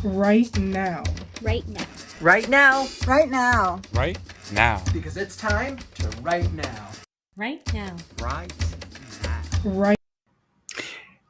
Right now. Right now. Right now. Right now. Right now. Because it's time to write now. Right now. Right now. Right.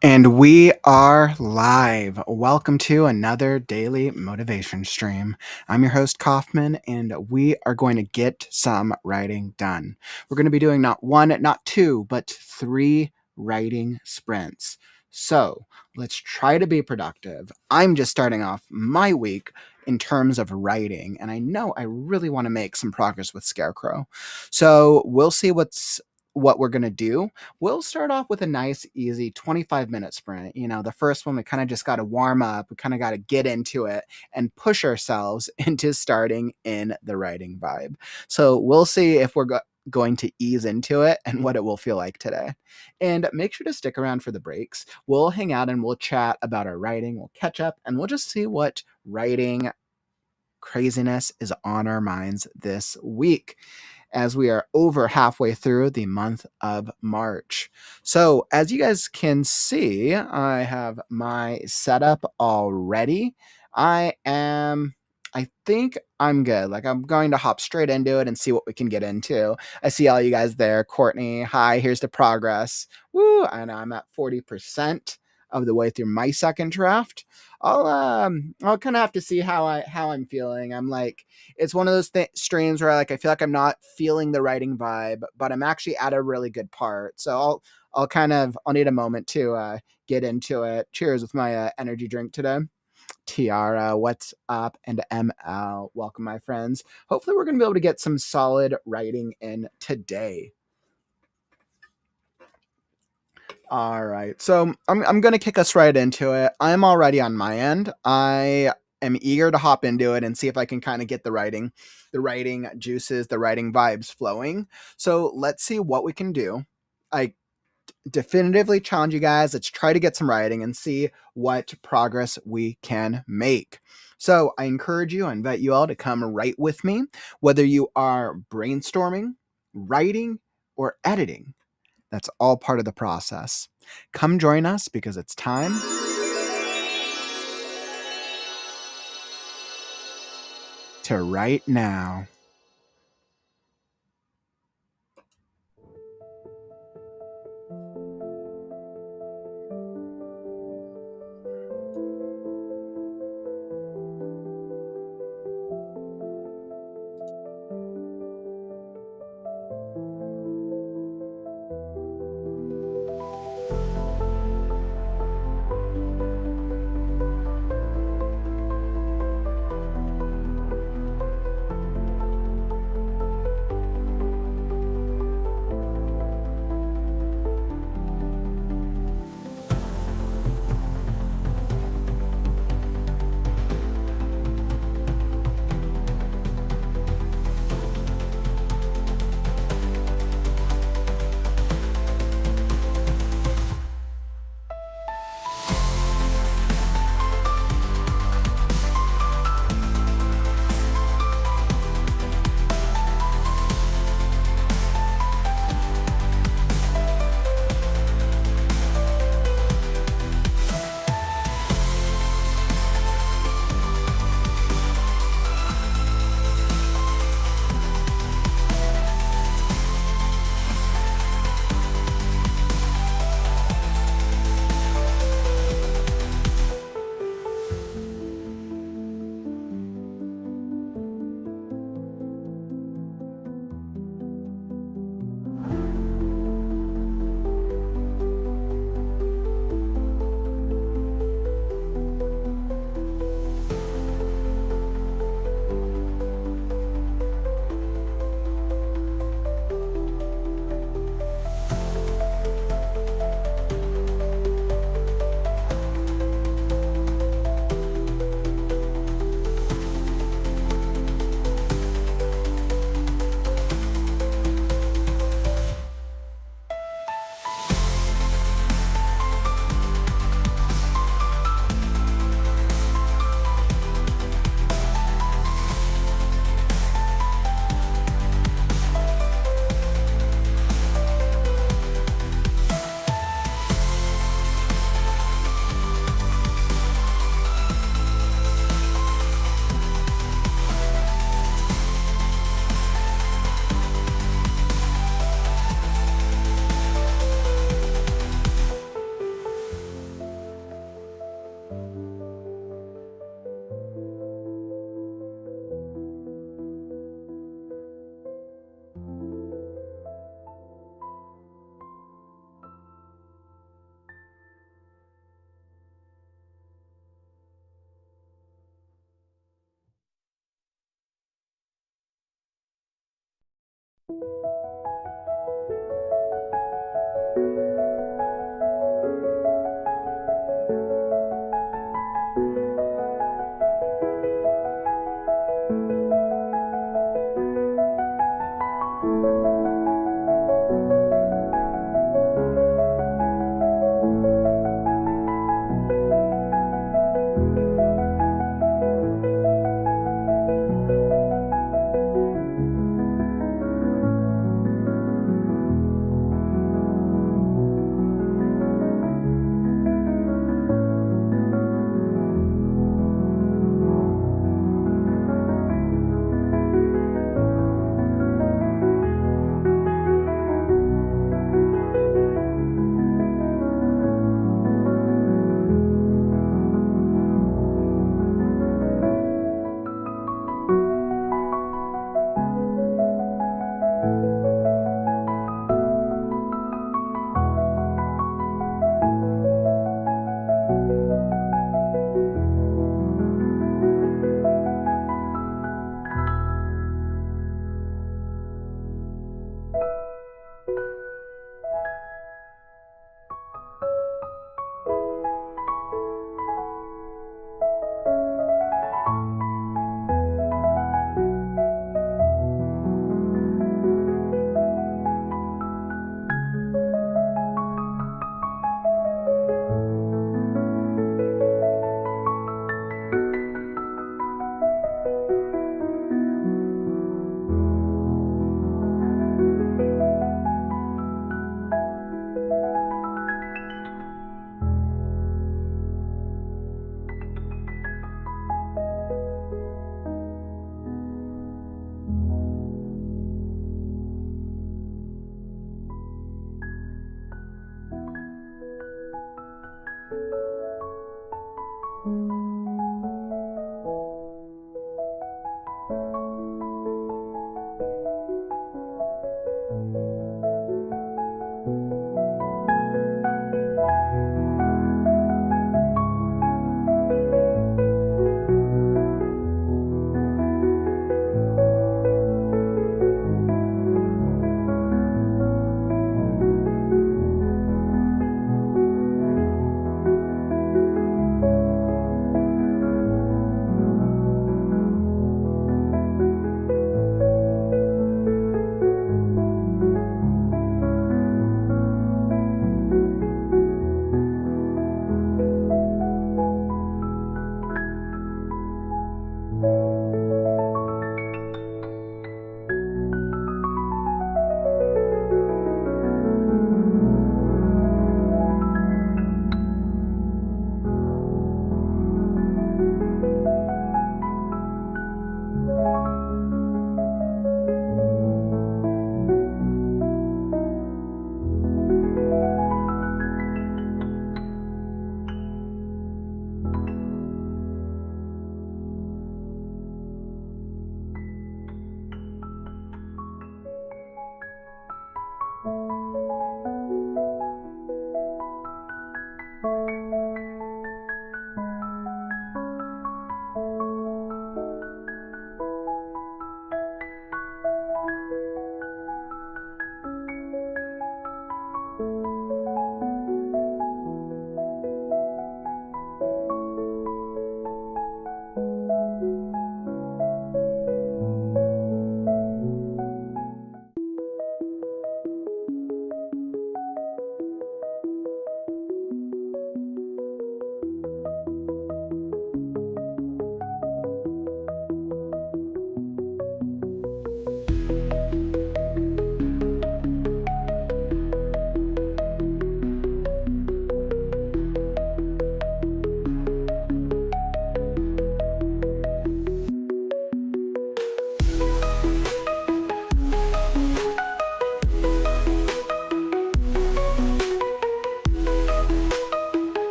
And we are live. Welcome to another daily motivation stream. I'm your host, Kauffman, and we are going to get some writing done. We're going to be doing not one, not two, but 3 writing sprints. So let's try to be productive. I'm just starting off my week in terms of writing, and I know I really want to make some progress with Scarecrow. So we'll see what we're going to do. We'll start off with a nice, easy 25-minute sprint. You know, the first one, we kind of just got to warm up. We kind of got to get into it and push ourselves into starting in the writing vibe. So we'll see if we're going to ease into it and what it will feel like today. And make sure to stick around for the breaks. We'll hang out and we'll chat about our writing. We'll catch up and we'll just see what writing craziness is on our minds this week, as we are over halfway through the month of March. So as you guys can see, I have my setup already. I think I'm good. Like, I'm going to hop straight into it and see what we can get into. I see all you guys there. Courtney, hi, here's the progress. Woo, I know I'm at 40% of the way through my second draft. I'll kind of have to see how I'm feeling. I'm like, it's one of those streams where I feel like I'm not feeling the writing vibe, but I'm actually at a really good part. So I'll need a moment to get into it. Cheers with my energy drink today. Tiara, what's up? And ML, welcome, my friends. Hopefully we're going to be able to get some solid writing in today. All right, so I'm going to kick us right into it. I'm already on my end. I am eager to hop into it and see if I can kind of get the writing juices, the writing vibes flowing. So let's see what we can do. I definitively challenge you guys. Let's try to get some writing and see what progress we can make. So I encourage you, I invite you all to come write with me, whether you are brainstorming, writing, or editing. That's all part of the process. Come join us because it's time to write now.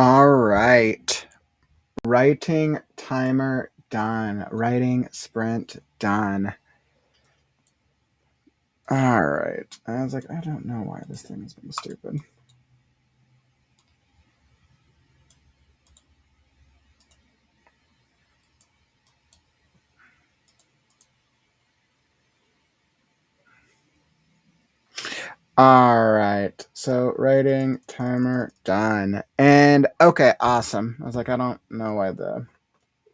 All right. Writing timer done. Writing sprint done. All right. I was like, I don't know why this thing is being stupid. All right. So writing timer done. And okay, awesome. I was like, I don't know why the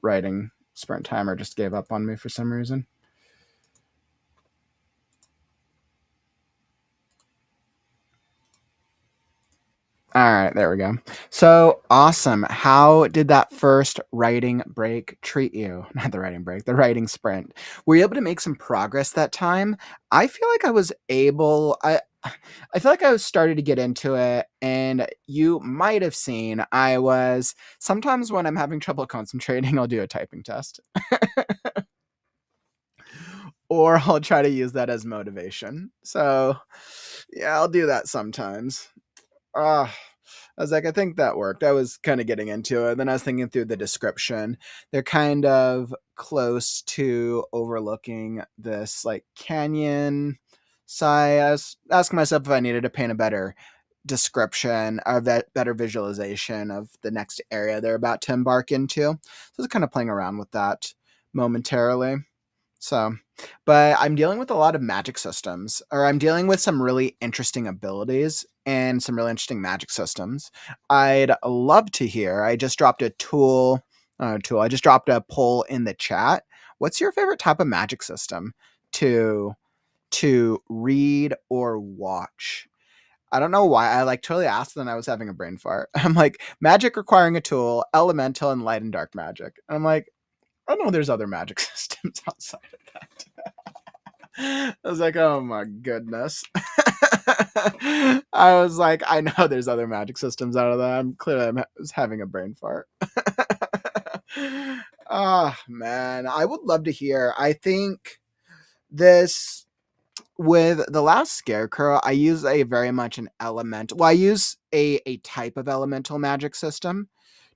writing sprint timer just gave up on me for some reason. All right, there we go. So awesome. How did that first writing break treat you? Not the writing break, the writing sprint. Were you able to make some progress that time? I feel like I was able I feel like I was started to get into it, and you might have seen I was sometimes when I'm having trouble concentrating, I'll do a typing test. Or I'll try to use that as motivation. So, yeah, I'll do that sometimes. Ah, I was like, I think that worked. I was kind of getting into it. Then I was thinking through the description. They're kind of close to overlooking this like canyon side. I was asking myself if I needed to paint a better description or that better visualization of the next area they're about to embark into. So I was kind of playing around with that momentarily. So, but I'm dealing with a lot of magic systems, or I'm dealing with some really interesting abilities and some really interesting magic systems. I'd love to hear. I just dropped a tool. I just dropped a poll in the chat. What's your favorite type of magic system to read or watch? I don't know why. I like totally asked, and I was having a brain fart. I'm like, magic requiring a tool, elemental, and light and dark magic. And I'm like, I know there's other magic systems outside of that. I was like, oh my goodness. I was like, I know there's other magic systems out of that. I was having a brain fart. Oh man, I would love to hear. I think this with the last scarecrow, I use a very much an elemental. Well, I use a type of elemental magic system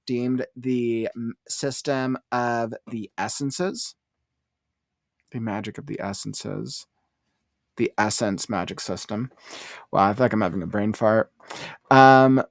deemed the system of the essences, the magic of the essences, the essence magic system. Wow, I feel like I'm having a brain fart.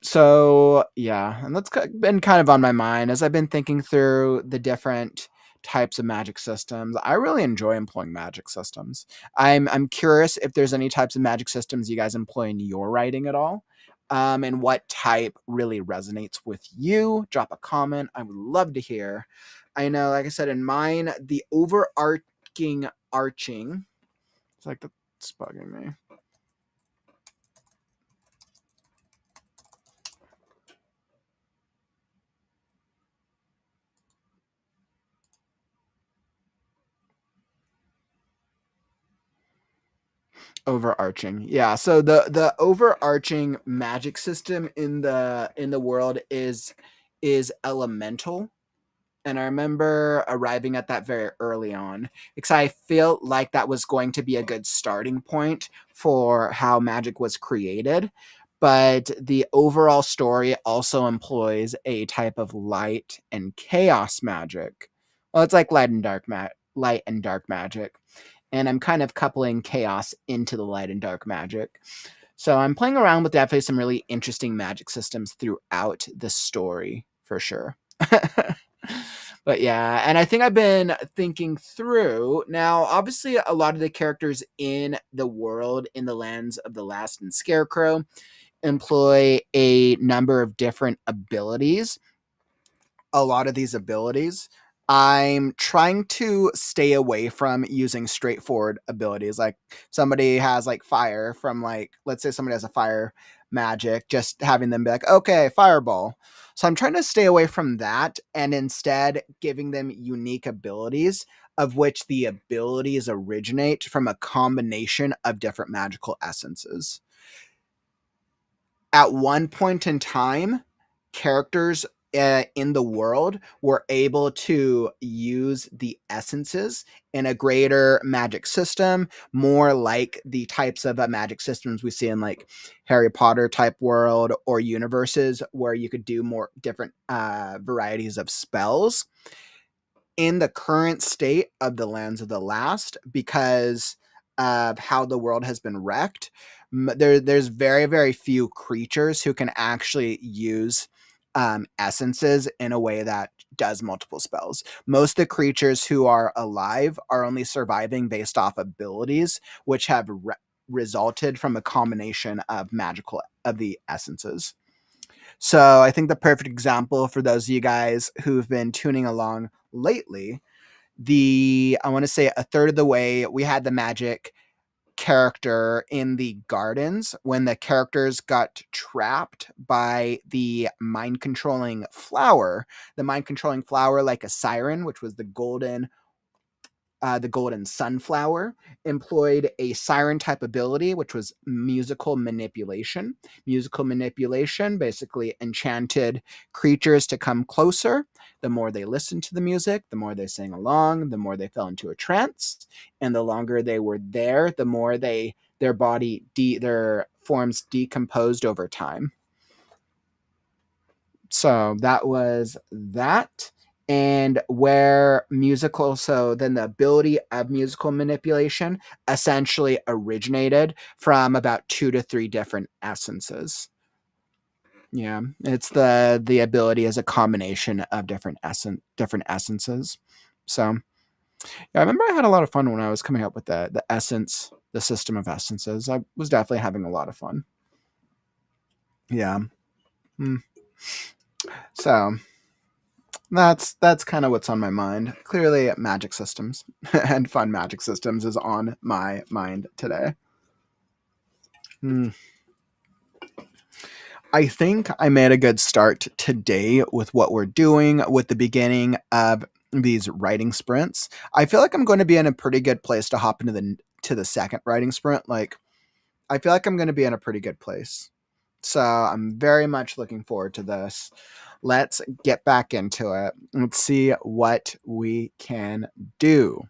So yeah, and that's been kind of on my mind as I've been thinking through the different types of magic systems. I really enjoy employing magic systems. I'm curious if there's any types of magic systems you guys employ in your writing at all. And what type really resonates with you. Drop a comment. I would love to hear. I know, like I said, in mine, the overarching arching. It's like that's bugging me. Overarching, yeah. So the overarching magic system in the world is elemental, and I remember arriving at that very early on because I feel like that was going to be a good starting point for how magic was created. But the overall story also employs a type of light and chaos magic. Well, it's like light and dark magic, and I'm kind of coupling chaos into the light and dark magic. So I'm playing around with definitely some really interesting magic systems throughout the story for sure. But yeah, and I think I've been thinking through now. Obviously, a lot of the characters in the world, in the lands of the Last and Scarecrow, employ a number of different abilities. A lot of these abilities, I'm trying to stay away from using straightforward abilities. Like somebody has like fire from like, let's say somebody has a fire magic, just having them be like, okay, fireball. So I'm trying to stay away from that and instead giving them unique abilities of which the abilities originate from a combination of different magical essences. At one point in time, characters in the world were able to use the essences in a greater magic system, more like the types of magic systems we see in like Harry Potter type world or universes where you could do more different varieties of spells in the current state of the Lands of the Last, because of how the world has been wrecked. There's very, very few creatures who can actually use essences in a way that does multiple spells. Most of the creatures who are alive are only surviving based off abilities, which have resulted from a combination of the essences. So I think the perfect example for those of you guys who've been tuning along lately, I want to say a third of the way, we had the magic character in the gardens when the characters got trapped by the mind controlling flower, like a siren, which was the golden sunflower, employed a siren type ability, which was musical manipulation. Musical manipulation basically enchanted creatures to come closer. The more they listened to the music, the more they sang along, the more they fell into a trance, and the longer they were there, the more their forms decomposed over time. So that was that. And so then the ability of musical manipulation essentially originated from about 2 to 3 different essences. Yeah, it's the ability as a combination of different essences. So yeah, I remember I had a lot of fun when I was coming up with the system of essences. I was definitely having a lot of fun. Yeah. Mm. So that's kind of what's on my mind. Clearly, magic systems and fun magic systems is on my mind today. Hmm. I think I made a good start today with what we're doing with the beginning of these writing sprints. I feel like I'm going to be in a pretty good place to hop into the second writing sprint. Like, I feel like I'm going to be in a pretty good place. So I'm very much looking forward to this. Let's get back into it. Let's see what we can do.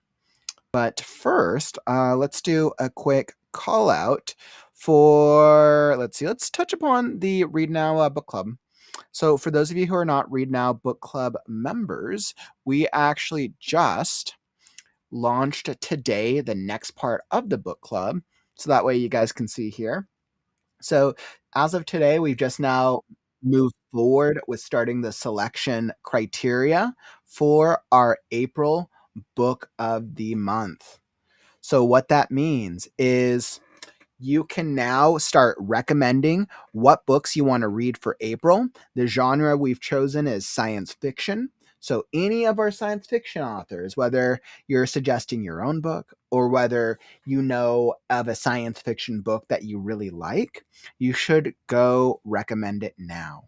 But first, let's do a quick call out let's touch upon the Read Now book club. So for those of you who are not Read Now book club members, we actually just launched today the next part of the book club. So that way you guys can see here. So as of today, we've just now moved forward with starting the selection criteria for our April book of the month. So what that means is you can now start recommending what books you want to read for April. The genre we've chosen is science fiction. So any of our science fiction authors, whether you're suggesting your own book or whether you know of a science fiction book that you really like, you should go recommend it now.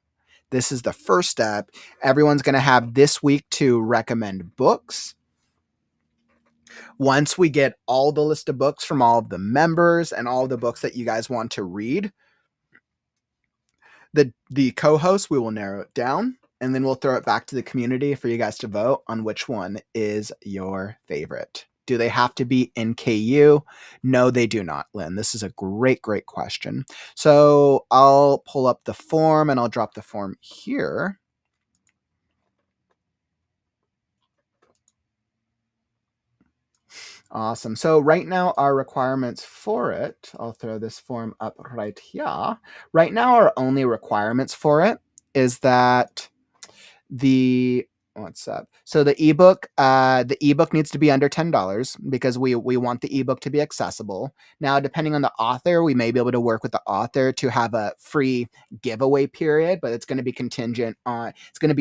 This is the first step. Everyone's going to have this week to recommend books. Once we get all the list of books from all of the members and all the books that you guys want to read, the co-host, we will narrow it down, and then we'll throw it back to the community for you guys to vote on which one is your favorite. Do they have to be in KU? No, they do not, Lynn. This is a great, great question. So I'll pull up the form and I'll drop the form here. Awesome. So right now our requirements for it, I'll throw this form up right here. Right now our only requirements for it is that the what's up? So the ebook needs to be under $10 because we want the ebook to be accessible. Now, depending on the author, we may be able to work with the author to have a free giveaway period, but it's going to be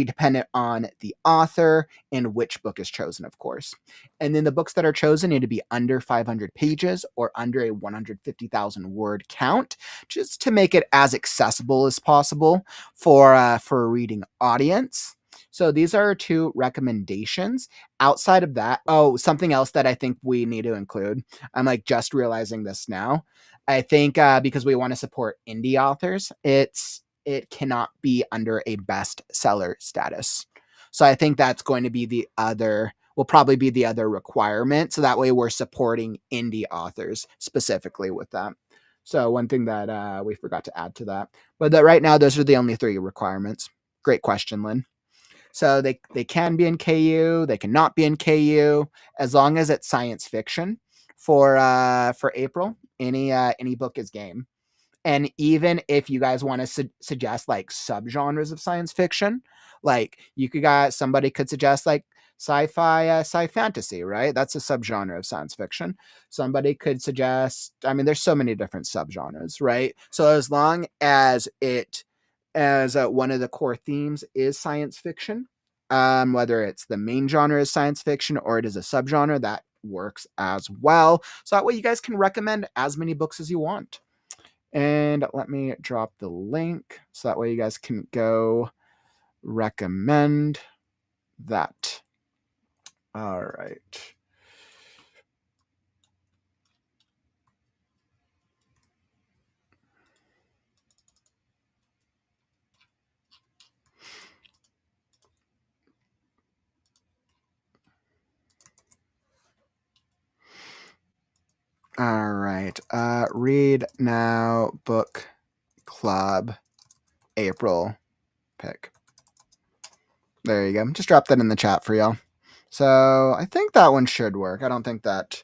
dependent on the author and which book is chosen, of course. And then the books that are chosen need to be under 500 pages or under a 150,000 word count, just to make it as accessible as possible for a reading audience. So these are 2 recommendations. Outside of that, something else that I think we need to include. I'm like just realizing this now. I think because we want to support indie authors, it cannot be under a bestseller status. So I think that's going to be will probably be the other requirement. So that way we're supporting indie authors specifically with that. So one thing that we forgot to add to that. But right now, those are the only 3 requirements. Great question, Lynn. So they can be in KU, they cannot be in KU, as long as it's science fiction. For April, any book is game. And even if you guys want to suggest like subgenres of science fiction, like somebody could suggest like sci-fi, sci-fantasy, right? That's a subgenre of science fiction. Somebody could suggest, I mean, there's so many different subgenres, right? So as long as one of the core themes is science fiction, whether it's the main genre is science fiction or it is a subgenre, that works as well. So that way you guys can recommend as many books as you want. And let me drop the link so that way you guys can go recommend that. All right. All right. Read Now Book Club April pick. There you go. Just drop that in the chat for y'all. So I think that one should work. I don't think that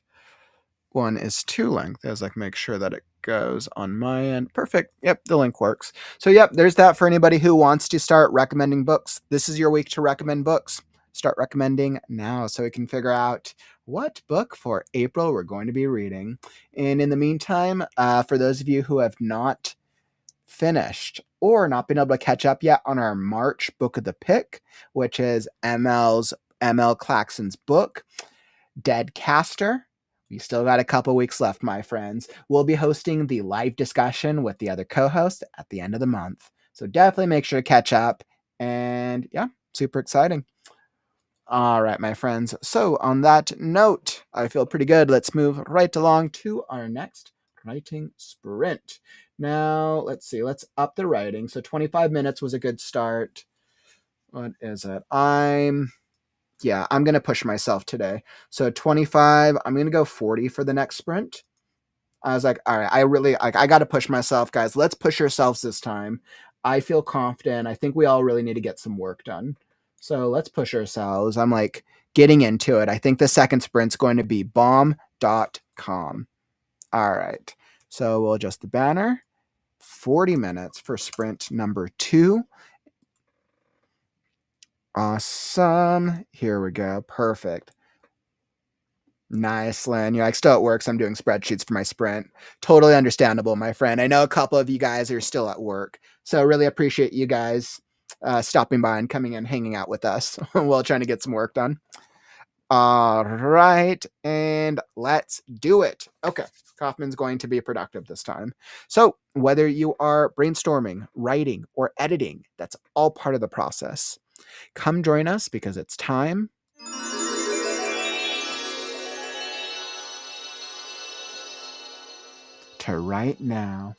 one is too lengthy. I was like, make sure that it goes on my end. Perfect. Yep, the link works. So yep, there's that for anybody who wants to start recommending books. This is your week to recommend books. Start recommending now so we can figure out what book for April we're going to be reading. And in the meantime, for those of you who have not finished or not been able to catch up yet on our March book of the pick, which is ML Claxon's book, Dead Caster. We still got a couple weeks left, my friends. We'll be hosting the live discussion with the other co-host at the end of the month. So definitely make sure to catch up. And yeah, super exciting. All right, my friends. So on that note, I feel pretty good. Let's move right along to our next writing sprint. Now, let's see. Let's up the writing. So 25 minutes was a good start. What is it? I'm going to push myself today. So 25, I'm going to go 40 for the next sprint. I was like, all right, I got to push myself, guys. Let's push ourselves this time. I feel confident. I think we all really need to get some work done. So let's push ourselves. I'm like getting into it. I think the second sprint's going to be bomb.com. All right. So we'll adjust the banner. 40 minutes for sprint number 2. Awesome. Here we go. Perfect. Nice, Lynn. You're like, still at work, so I'm doing spreadsheets for my sprint. Totally understandable, my friend. I know a couple of you guys are still at work, so really appreciate you guys stopping by and coming in, hanging out with us while trying to get some work done. All right, and let's do it. Okay, Kauffman's going to be productive this time. So whether you are brainstorming, writing, or editing, that's all part of the process. Come join us because it's time to write now.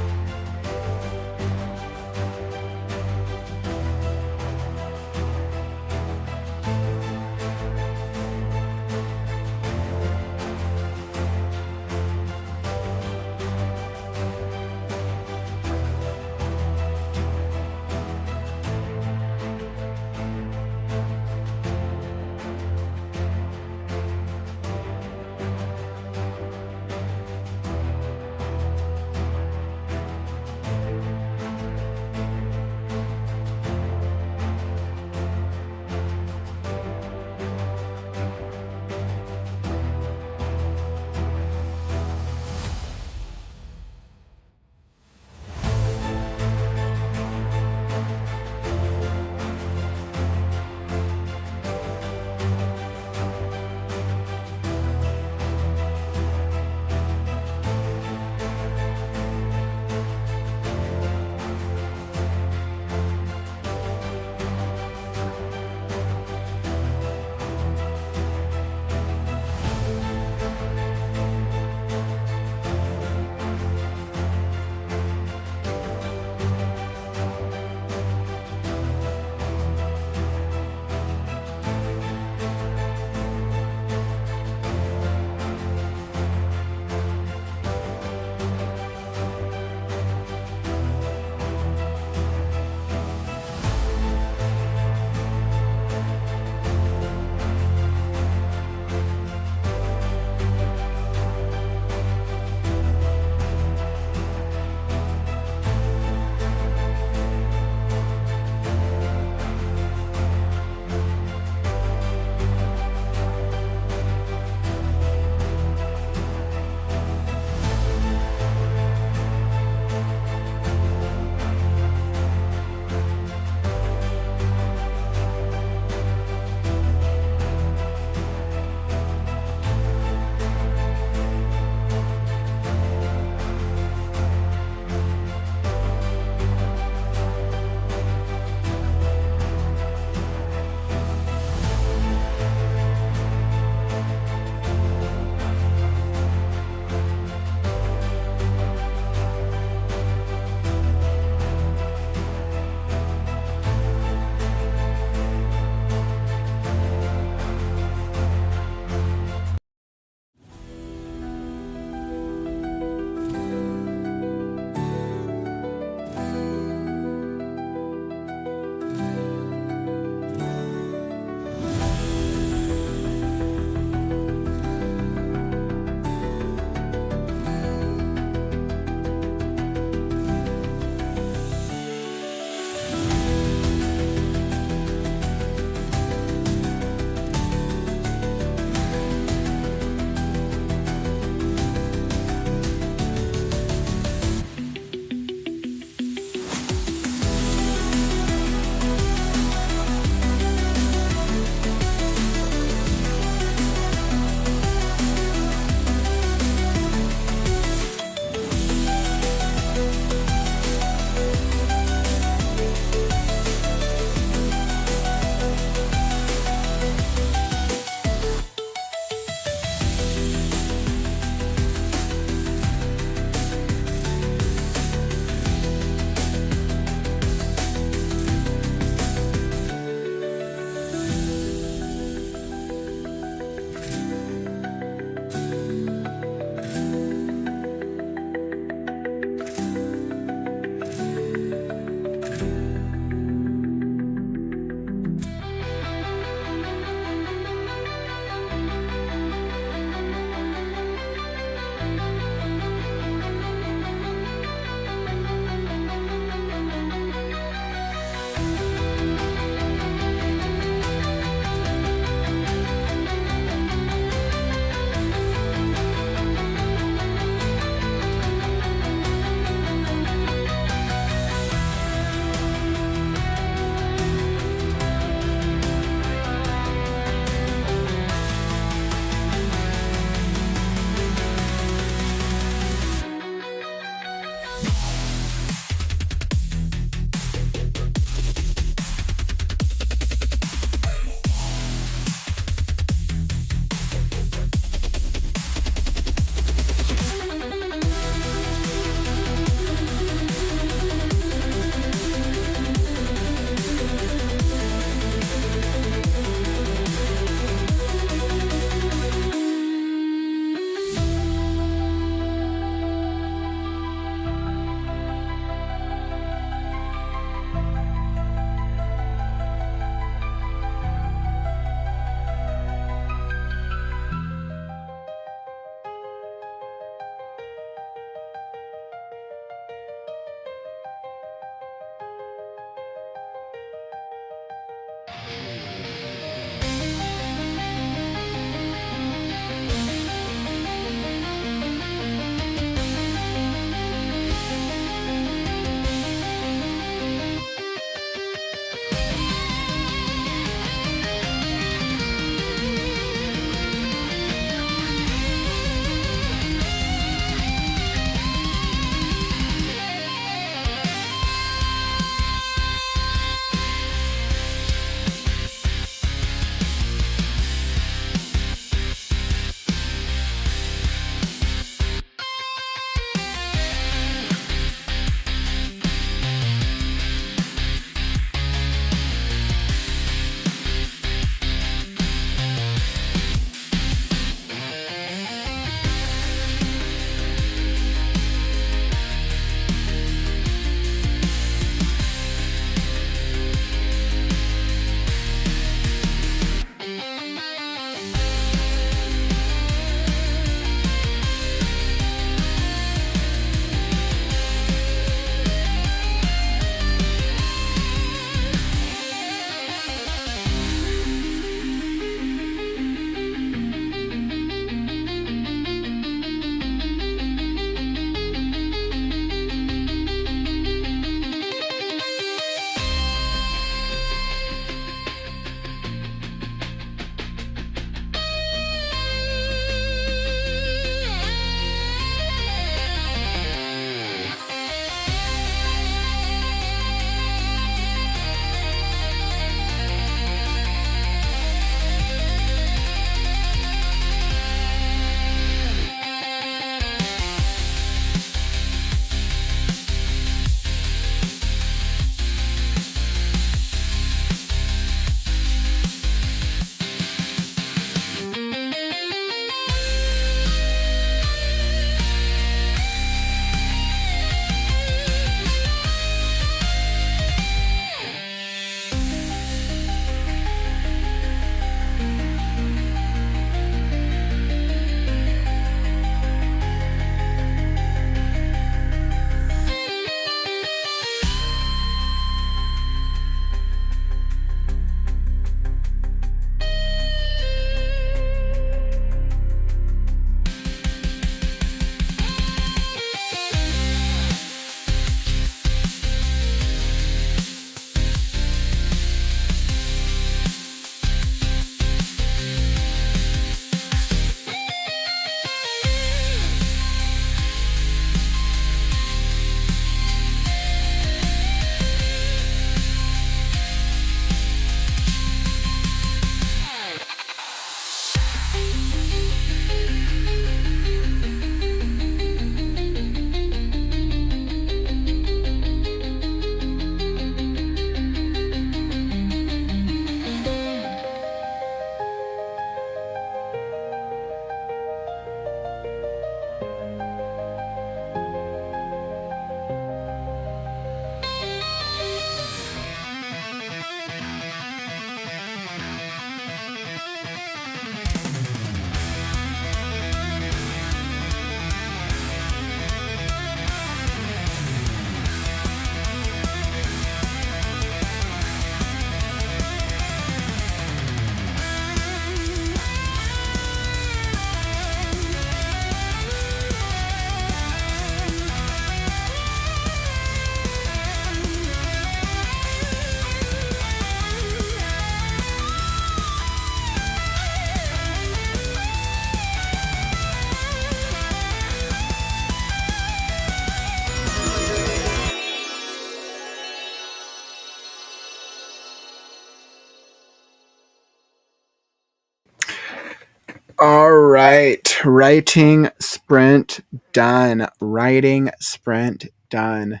All right. Writing sprint done. Writing sprint done.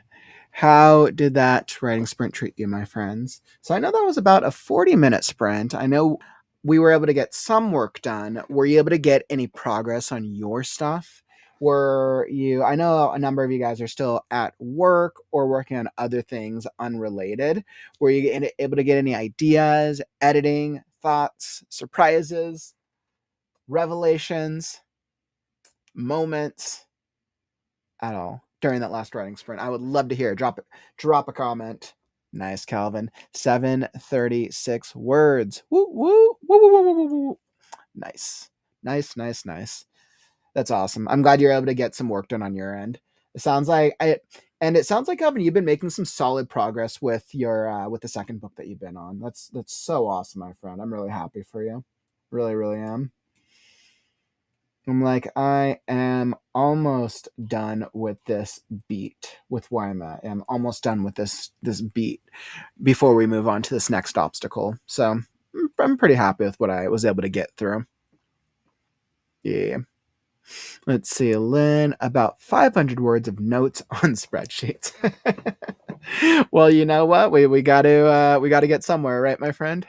How did that writing sprint treat you, my friends? So I know that was about a 40-minute sprint. I know we were able to get some work done. Were you able to get any progress on your stuff? I know a number of you guys are still at work or working on other things unrelated. Were you able to get any ideas, editing, thoughts, surprises, revelations, moments at all during that last writing sprint? I would love to hear. Drop a comment. Nice, Calvin. 736 words. Woo, woo, woo, woo, woo, woo, woo. Nice. Nice. That's awesome. I'm glad you're able to get some work done on your end. It sounds like, Calvin, you've been making some solid progress with your with the second book that you've been on. That's so awesome, my friend. I'm really happy for you. Really, really am. I'm like, I am almost done with this beat with where I'm at. I'm almost done with this beat before we move on to this next obstacle. So I'm pretty happy with what I was able to get through. Yeah. Let's see, Lynn, about 500 words of notes on spreadsheets. Well, you know what? We got to get somewhere, right, my friend?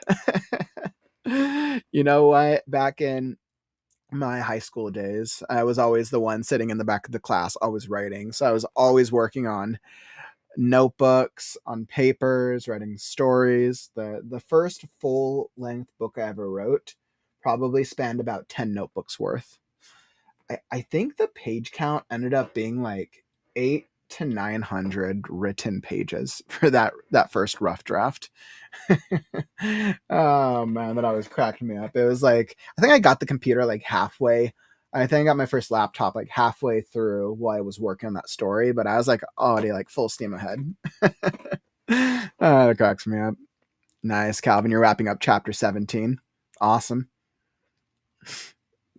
You know what? Back in my high school days, I was always the one sitting in the back of the class, always writing. So I was always working on notebooks, on papers, writing stories. The first full length book I ever wrote probably spanned about 10 notebooks worth. I think the page count ended up being like 800 to 900 written pages for that first rough draft. Oh man, that always cracked me up. It was like, I think I got the computer like halfway. I think I got my first laptop like halfway through while I was working on that story, but I was like already like full steam ahead. That cracks me up. Nice, Calvin. You're wrapping up chapter 17. Awesome.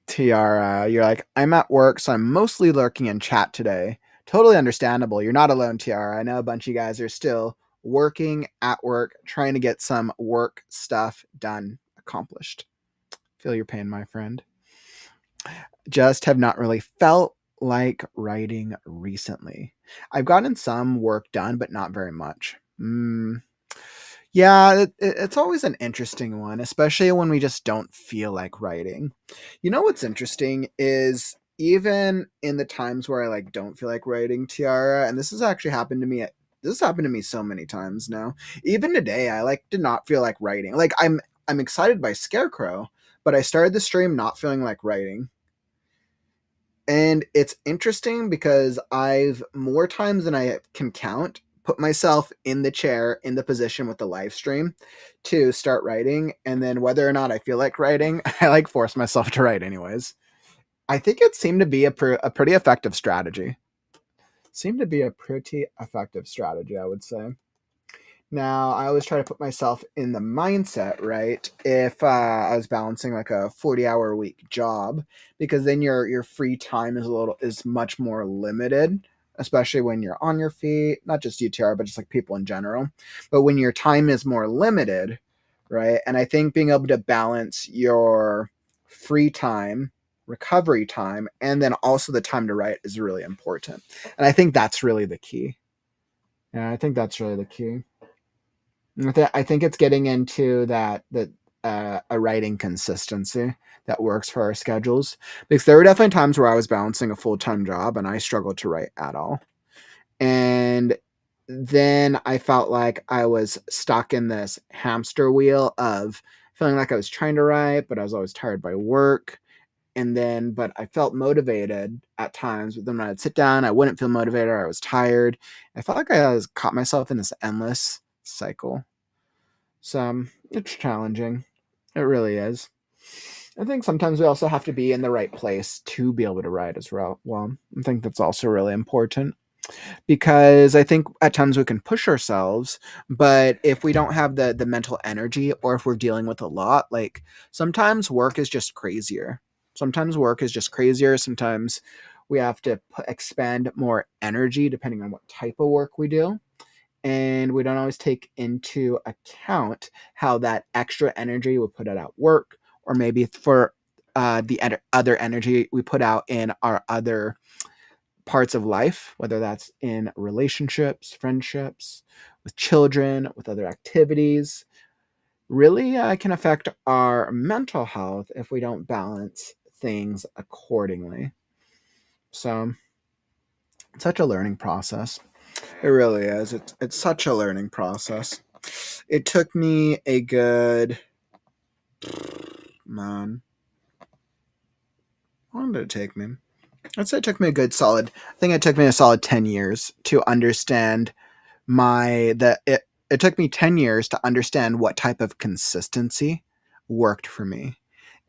Tiara, you're like, I'm at work, so I'm mostly lurking in chat today. Totally understandable. You're not alone, Tiara. I know a bunch of you guys are still working at work, trying to get some work stuff done, accomplished. Feel your pain, my friend. Just have not really felt like writing recently. I've gotten some work done, but not very much. Yeah, it's always an interesting one, especially when we just don't feel like writing. You know what's interesting is even in the times where I like don't feel like writing, Tiara, and this has happened to me so many times now. Even today, I like did not feel like writing. Like I'm excited by Scarecrow, but I started the stream not feeling like writing. And it's interesting because I've more times than I can count put myself in the chair in the position with the live stream to start writing, and then whether or not I feel like writing, I like force myself to write anyways. I think it seemed to be a pretty effective strategy. Seemed to be a pretty effective strategy, I would say. Now, I always try to put myself in the mindset, right? If I was balancing like a 40-hour a week job, because then your free time is much more limited, especially when you're on your feet, not just UTR, but just like people in general. But when your time is more limited, right? And I think being able to balance your free time, recovery time, and then also the time to write is really important. And I think that's really the key. Yeah, I think that's really the key. I think it's getting into that a writing consistency that works for our schedules, because there were definitely times where I was balancing a full-time job and I struggled to write at all, and then I felt like I was stuck in this hamster wheel of feeling like I was trying to write, but I was always tired by work. And then, but I felt motivated at times, but then when I'd sit down, I wouldn't feel motivated. Or I was tired. I felt like I was caught myself in this endless cycle. So it's challenging. It really is. I think sometimes we also have to be in the right place to be able to write as well. Well, I think that's also really important, because I think at times we can push ourselves, but if we don't have the mental energy, or if we're dealing with a lot, like sometimes work is just crazier. Sometimes work is just crazier. Sometimes we have to expend more energy depending on what type of work we do, and we don't always take into account how that extra energy we put it at work, or maybe for other energy we put out in our other parts of life, whether that's in relationships, friendships, with children, with other activities, really can affect our mental health if we don't balance things accordingly. So it's such a learning process. It really is. It's such a learning process. It took me a good man. How long did it take me? I'd say it took me a good solid. I think it took me a solid 10 years to understand it took me 10 years to understand what type of consistency worked for me.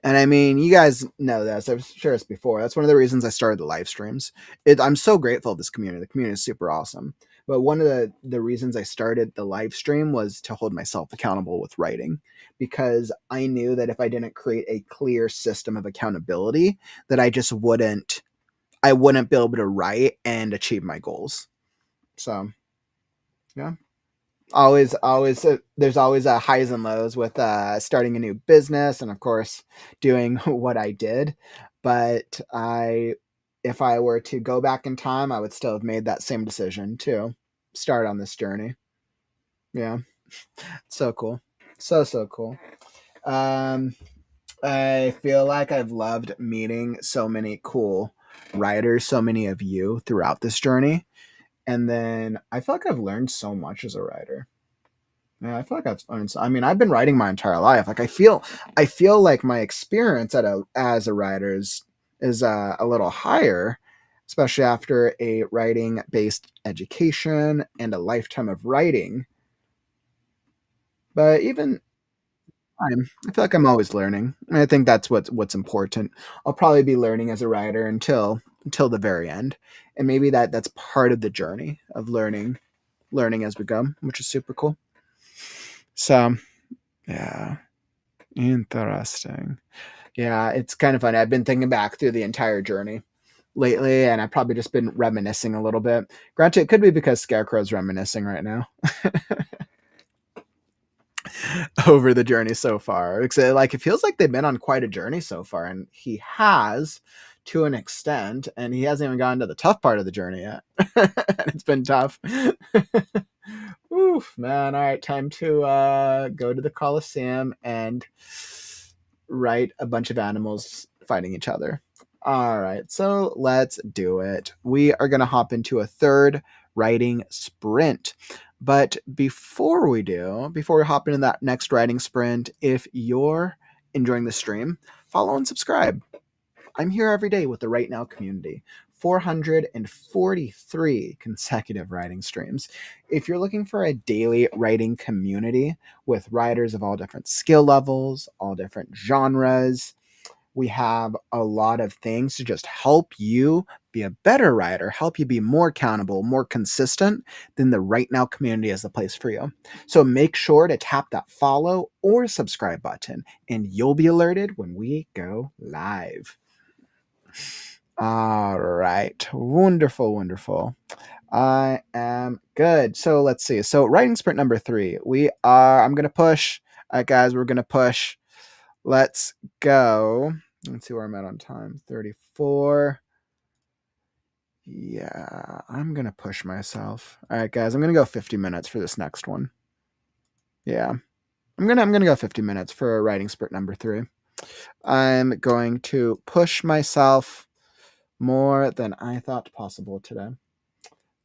And I mean, you guys know this. I've shared this before. That's one of the reasons I started the live streams. I'm so grateful for this community. The community is super awesome. But one of the reasons I started the live stream was to hold myself accountable with writing, because I knew that if I didn't create a clear system of accountability, that I wouldn't be able to write and achieve my goals. So yeah, there's always highs and lows with starting a new business, and of course doing what I did. But if I were to go back in time, I would still have made that same decision to start on this journey. Yeah, so cool, so cool. um I feel like I've loved meeting so many cool writers, so many of you throughout this journey. And then I feel like I've learned so much as a writer. Yeah, I feel like I've learned. I mean, I've been writing my entire life. Like I feel like my experience as a writer is a little higher, especially after a writing based education and a lifetime of writing. But even I feel like I'm always learning. And I think that's what's important. I'll probably be learning as a writer until the very end, and maybe that's part of the journey of learning as we go, which is super cool. So yeah, interesting. Yeah, it's kind of funny. I've been thinking back through the entire journey lately, and I've probably just been reminiscing a little bit. Granted, it could be because Scarecrow's reminiscing right now over the journey so far. Like it feels like they've been on quite a journey so far, and he has to an extent, and he hasn't even gotten to the tough part of the journey yet. And it's been tough. Oof, man. All right, time to go to the Coliseum and write a bunch of animals fighting each other. All right, so let's do it. We are going to hop into a third writing sprint. But before we hop into that next writing sprint, if you're enjoying the stream, follow and subscribe. I'm here every day with the Right Now community. 443 consecutive writing streams. If you're looking for a daily writing community with writers of all different skill levels, all different genres, we have a lot of things to just help you be a better writer, help you be more accountable, more consistent, then the Right Now community is the place for you. So make sure to tap that follow or subscribe button, and you'll be alerted when we go live. All right. Wonderful, wonderful. I am good. So let's see. So writing sprint number 3. I'm gonna push. All right, guys, we're gonna push. Let's go. Let's see where I'm at on time. 34. Yeah, I'm gonna push myself. All right, guys, I'm gonna go 50 minutes for this next one. Yeah. I'm gonna go 50 minutes for writing sprint number 3. I'm going to push myself more than I thought possible today.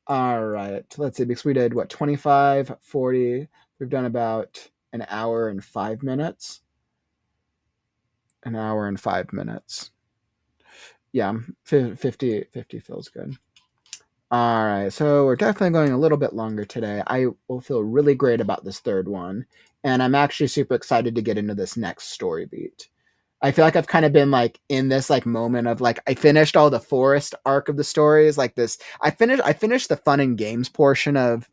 All right, let's see, because we did what, 25, 40. We've done about an hour and 5 minutes. An hour and 5 minutes. Yeah, 50 feels good. All right, so we're definitely going a little bit longer today. I will feel really great about this third one, and I'm actually super excited to get into this next story beat. I feel like I've kind of been like in this like moment of like I finished all the forest arc of the stories, like this. I finished the fun and games portion of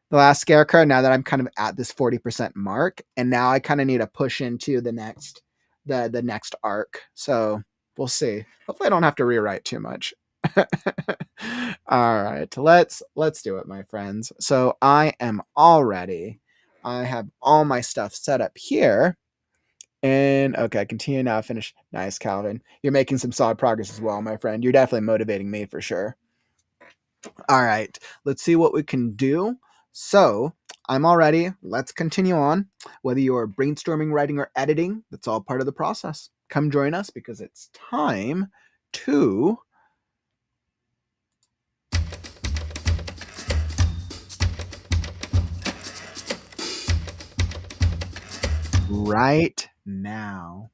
the last Scarecrow. Now that I'm kind of at this 40% mark, and now I kind of need to push into the next arc. So we'll see. Hopefully, I don't have to rewrite too much. All right, let's do it, my friends. So I am all ready. I have all my stuff set up here. And okay, continue now. Finish. Nice, Calvin. You're making some solid progress as well, my friend. You're definitely motivating me for sure. All right, let's see what we can do. So I'm all ready. Let's continue on. Whether you're brainstorming, writing, or editing, that's all part of the process. Come join us because it's time to write now.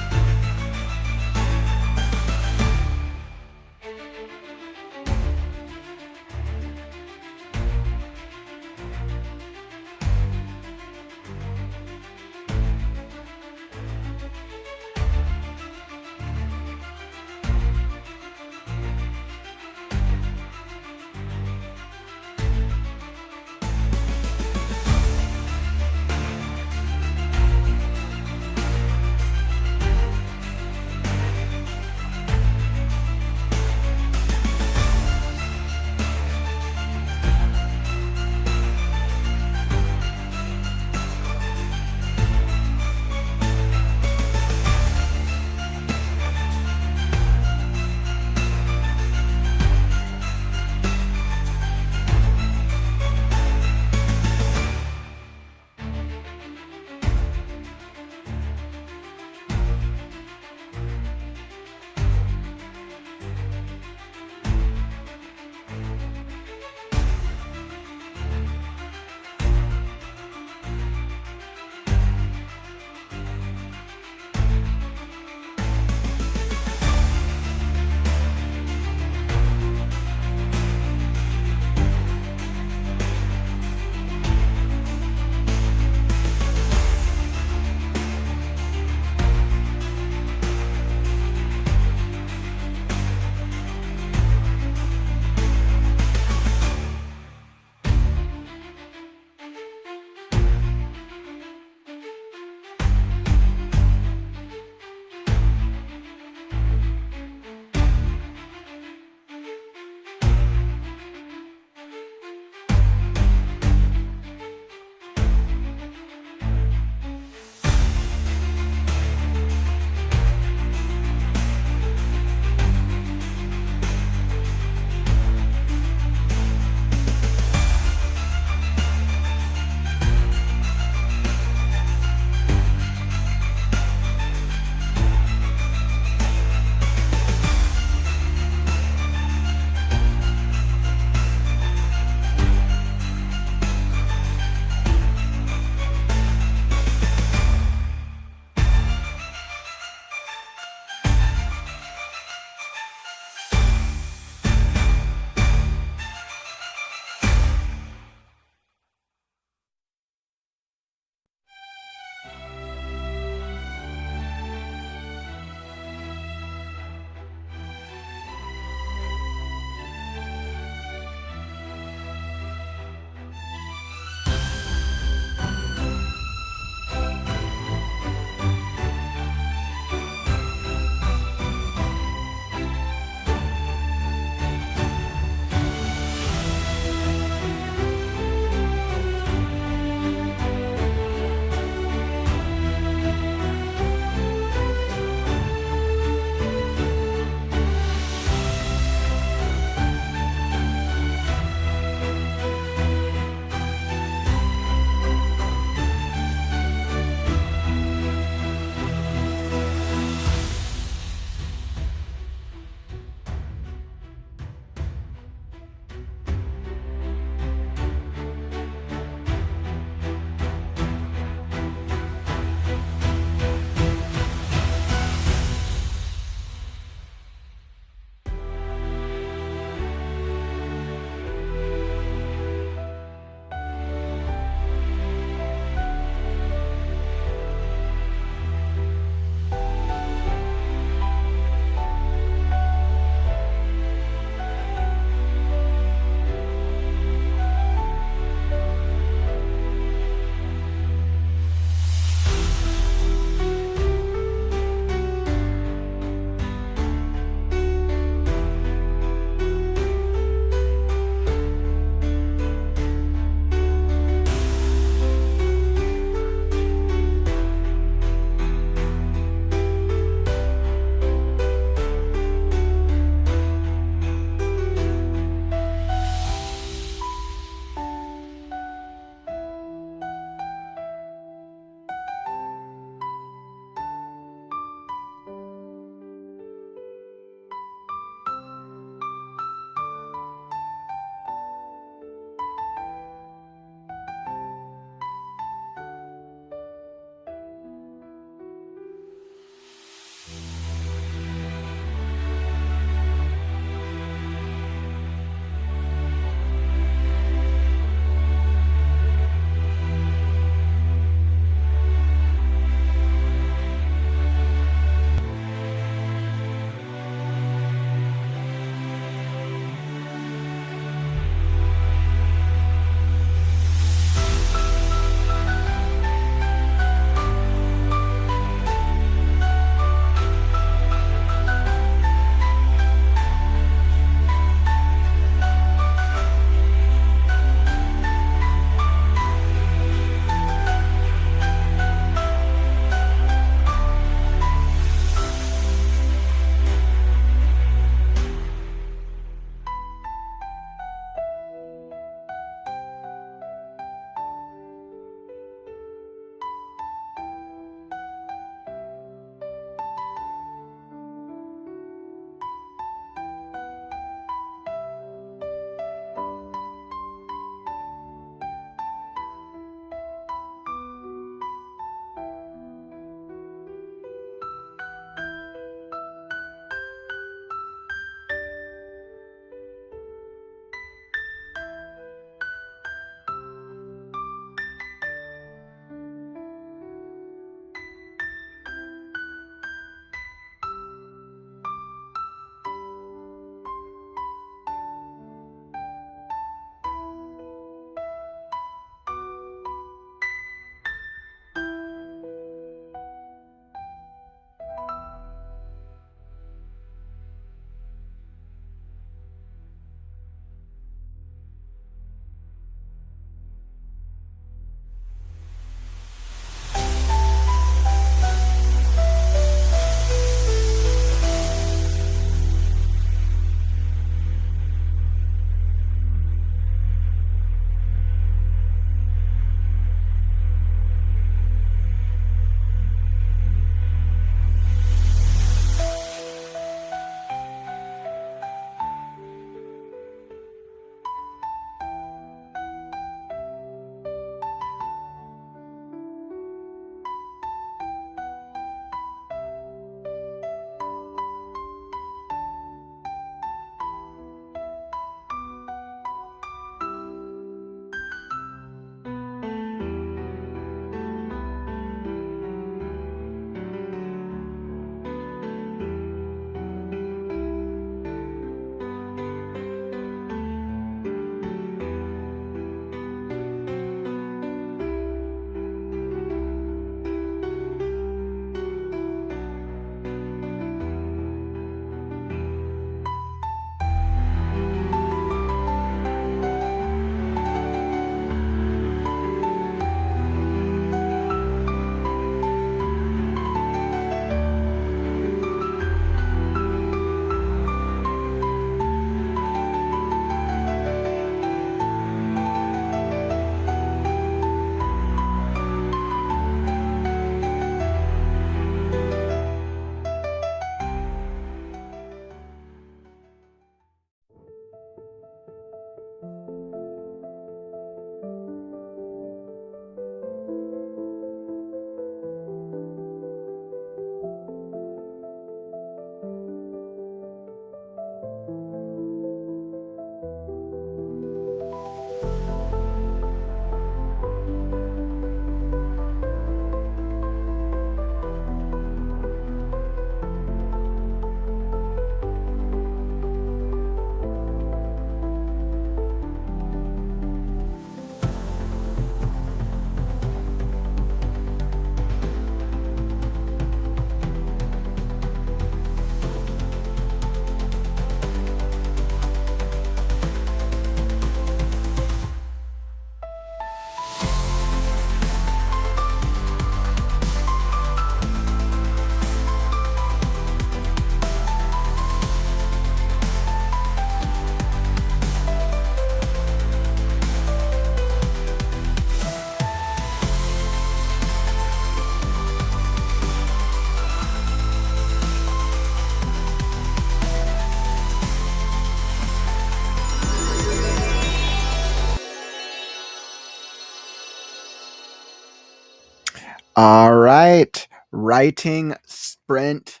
All right. Writing sprint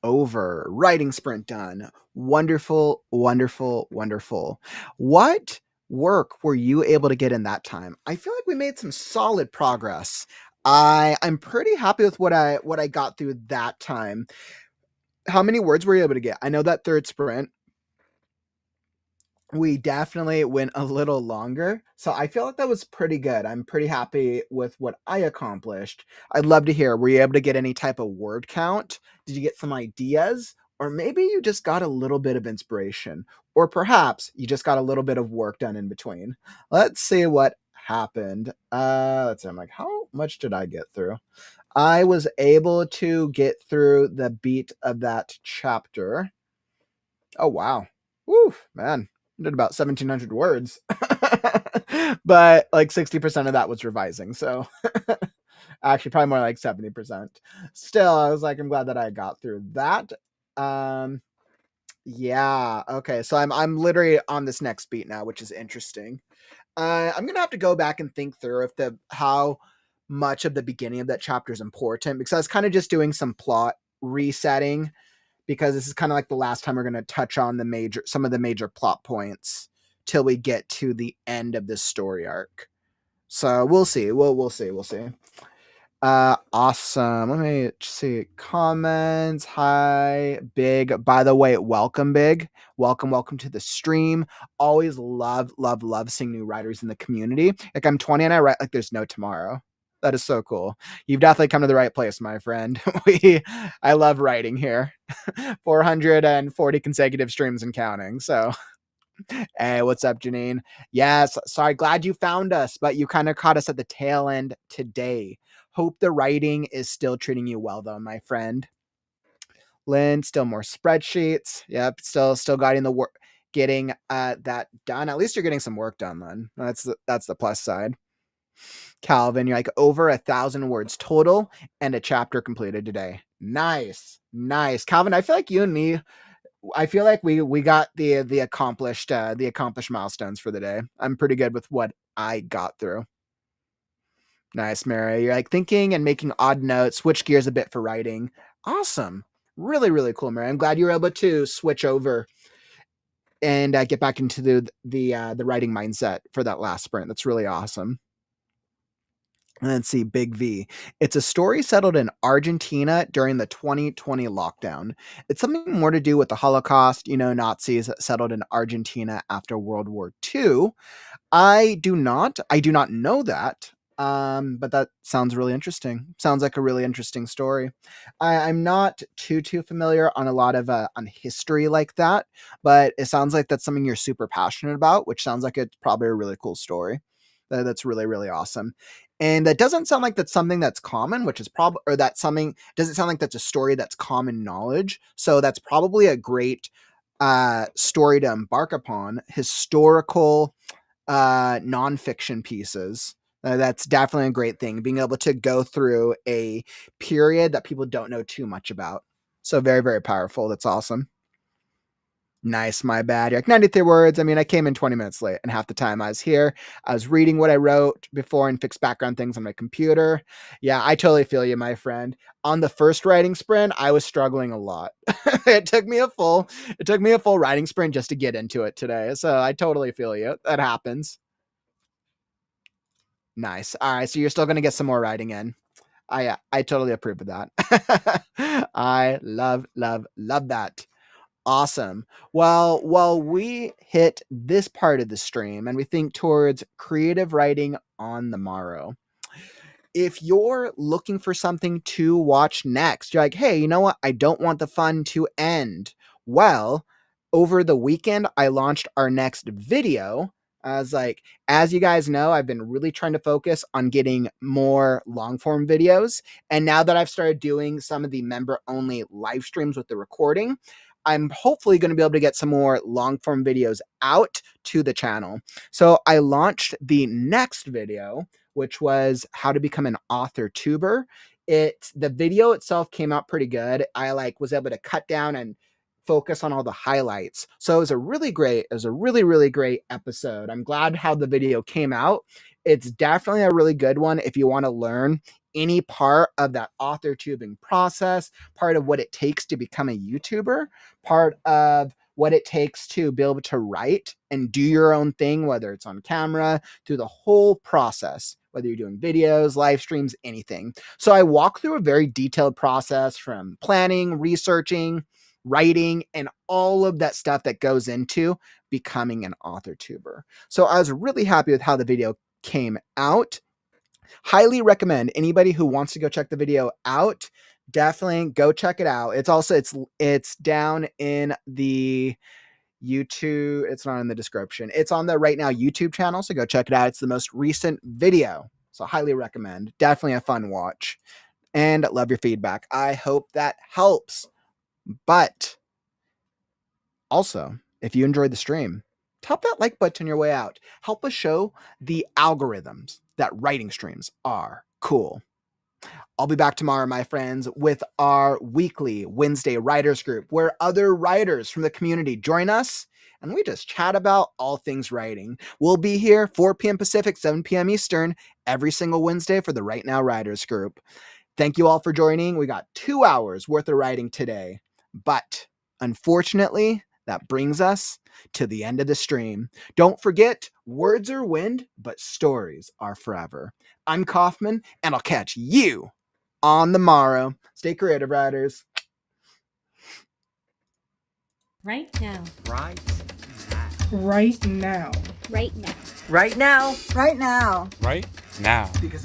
over. Writing sprint done. Wonderful, wonderful, wonderful. What work were you able to get in that time? I feel like we made some solid progress. I'm pretty happy with what I got through that time. How many words were you able to get? I know that third sprint we definitely went a little longer. So I feel like that was pretty good. I'm pretty happy with what I accomplished. I'd love to hear, were you able to get any type of word count? Did you get some ideas? Or maybe you just got a little bit of inspiration. Or perhaps you just got a little bit of work done in between. Let's see what happened. Let's see. I'm like, how much did I get through? I was able to get through the beat of that chapter. Oh wow. Woo, man. I did about 1,700 words. But like 60% of that was revising. So actually probably more like 70%. Still, I was like, I'm glad that I got through that. Um yeah, okay. So I'm literally on this next beat now, which is interesting. I'm gonna have to go back and think through if the how much of the beginning of that chapter is important, because I was kind of just doing some plot resetting, because this is kind of like the last time we're going to touch on some of the major plot points till we get to the end of this story arc. So we'll see. We'll see. We'll see. Awesome. Let me see comments. Hi, Big. By the way, welcome, Big. Welcome to the stream. Always love seeing new writers in the community. Like, I'm 20 and I write like there's no tomorrow. That is so cool. You've definitely come to the right place, my friend. I love writing here. 440 consecutive streams and counting. So hey, what's up, Janine? Yes, sorry, glad you found us, but you kind of caught us at the tail end today. Hope the writing is still treating you well, though, my friend. Lynn, still more spreadsheets. Yep, still guiding the work, getting that done. At least you're getting some work done, Lynn. That's the plus side. Calvin, you're like over 1,000 words total and a chapter completed today. Nice. Calvin, I feel like you and me, I feel like we got the accomplished milestones for the day. I'm pretty good with what I got through. Nice, Mary. You're like thinking and making odd notes, switch gears a bit for writing. Awesome. Really cool, Mary. I'm glad you were able to switch over and get back into the writing mindset for that last sprint. That's really awesome. And then see Big V. It's a story settled in Argentina during the 2020 lockdown. It's something more to do with the Holocaust, Nazis settled in Argentina after World War II. I do not know that. But that sounds really interesting. Sounds like a really interesting story. I'm not too familiar on a lot of on history like that, but it sounds like that's something you're super passionate about, which sounds like it's probably a really cool story. That's really awesome. And that doesn't sound like that's something that's common, which is probably, or that something doesn't sound like that's a story that's common knowledge. So that's probably a great story to embark upon. Historical nonfiction pieces. That's definitely a great thing, being able to go through a period that people don't know too much about. So very powerful. That's awesome. Nice, my bad. You're like 93 words. I mean, I came in 20 minutes late, and half the time I was here, I was reading what I wrote before and fixed background things on my computer. Yeah, I totally feel you, my friend. On the first writing sprint, I was struggling a lot. it took me a full writing sprint just to get into it today. So I totally feel you. That happens. Nice. All right, so you're still going to get some more writing in. I totally approve of that. I love that. Awesome. Well, while we hit this part of the stream and we think towards creative writing on the morrow, if you're looking for something to watch next, you're like, hey, you know what? I don't want the fun to end. Well, over the weekend, I launched our next video. I was like, as you guys know, I've been really trying to focus on getting more long form videos. And now that I've started doing some of the member only live streams with the recording, I'm hopefully going to be able to get some more long form videos out to the channel. So I launched the next video, which was how to become an author tuber. The video itself came out pretty good. I was able to cut down and focus on all the highlights. So it was a really great episode. I'm glad how the video came out. It's definitely a really good one if you want to learn any part of that author tubing process, part of what it takes to become a YouTuber, part of what it takes to be able to write and do your own thing, whether it's on camera, through the whole process, whether you're doing videos, live streams, anything. So I walk through a very detailed process from planning, researching, writing, and all of that stuff that goes into becoming an author tuber. So I was really happy with how the video came out. Highly recommend anybody who wants to go check the video out, definitely go check it out. It's also it's down in the YouTube. It's not in the description. It's on the ReadNow YouTube channel, so go check it out. It's the most recent video, so highly recommend. Definitely a fun watch, and love your feedback. I hope that helps. But also, if you enjoyed the stream, tap that like button on your way out. Help us show the algorithms that writing streams are cool. I'll be back tomorrow, my friends, with our weekly Wednesday writers group, where other writers from the community join us and we just chat about all things writing. We'll be here 4 p.m. Pacific, 7 p.m. Eastern, every single Wednesday for the ReadNow writers group. Thank you all for joining. We got 2 hours worth of writing today, but unfortunately, that brings us to the end of the stream. Don't forget, words are wind, but stories are forever. I'm Kauffman, and I'll catch you on the morrow. Stay creative, writers. Right now. Right now. Right now. Right now. Right now. Right now. Right now. Because